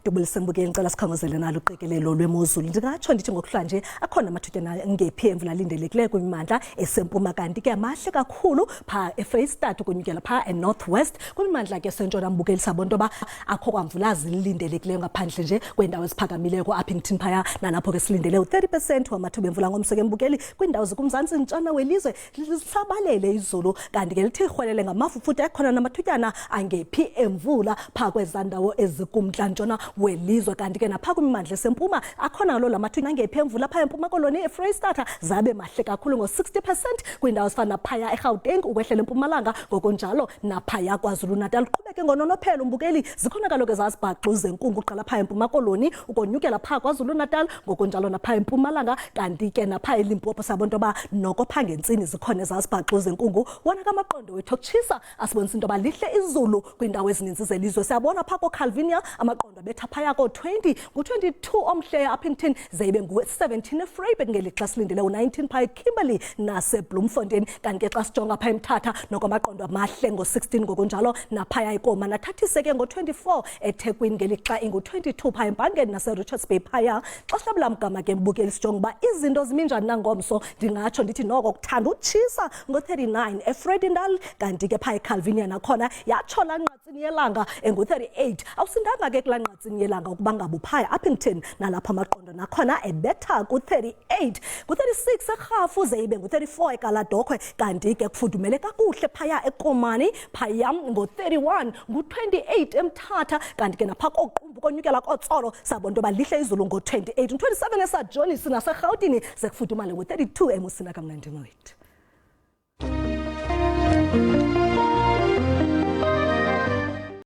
Dubulise Mbukeli ngicela sikhongozele nalo uqikelelo lwemozulu. Ndingatsho ndithi ngokuhlwa nje akhona amathutyana ngephi emvula lindelekileyo kwimimandla esempuma kanti ke mahle kakhulu pha eFreystata kunyukela pha eNorthwest kwimimandla ke sentshona Mbukeli sabona into yoba akho kwamvula zilindelekileyo ngaphandle nje kwendawo eziphakamileyo ko-Uppington phaya nalapho ke silindele u-30% wamathuba emvula ngomso ke Mbukeli kwindawo zikumzantsi ntshona welizwe lisabalele izulu kanti ke lithi rhwelele ngamafufutha ekhona namathutyana angephi emvula pha kweza ndawo ezikumntla ntshona welizwe kanti ke napha kwimimandla esempuma akhona lo lamathutyana angephi emvula pha empuma koloni eFreystata zabe mahle kakhulu ngo-60% kwindawo ezifana phaya eGauteng ukwehlela empumalanga ngokunjalo naphaya KwaZulu-Natal qhubeke ngononophelo Mbukeli zikhona kaloku ezazibhaxu zenkungu uqala pha empuma koloni ukonyukela pha KwaZulu-Natal ngokunjalo napha empumalanga kanti ke napha eLimpopo sabona into yoba noko pha ngentsini zikhona ezazibhaxu zenkungu wona kamaqondo wethu okutshisa asibonisa into yoba lihle izulu kwindawo ezininzi zelizwe siyabona pha koCalvinia amaqondo abetha phaya ko-20 ngu-22 omhle Uppington zeibe ngu-17 eVryburg ngelixa silindele u-19 pha eKimberley naseBloemfontein kanti ke xa sijonga pha eMthatha noko amaqondo amahle ngo-16 ngokunjalo naphaya eKoma nathathise ke ngo-24 eThekwini ngelixa ingu-22 pha eMpangeni naseRichards Bay phaya xa sihlabula mgama ke Mbukeli sijonga uba izinto ziminjani nangomso ndingatsho ndithi noko kuthanda utshisa ngo-39 eVredendal kanti ke pha eCalvinia nakhona yatsho laa nqatsini yelanga engu-38 awusindanga ke kulaa nqatsini yelanga ukuba ngaba uphaya Uppington nalapho amaqondo nakhona ebetha ku-38 ku-36 eRhafu zeibe ngu-34 eKaladokhwe kanti ke kufudumele kakuhle phaya eKomani phaya ngo-31 ngu-28 eMthatha kanti ke napha koqumbu konyukela koTsolo sabona into yoba lihle izulu ngo-28 u-27 eSajonis naseRhawutini sekufudumale ngo-32 eMusina kamnandi wethu.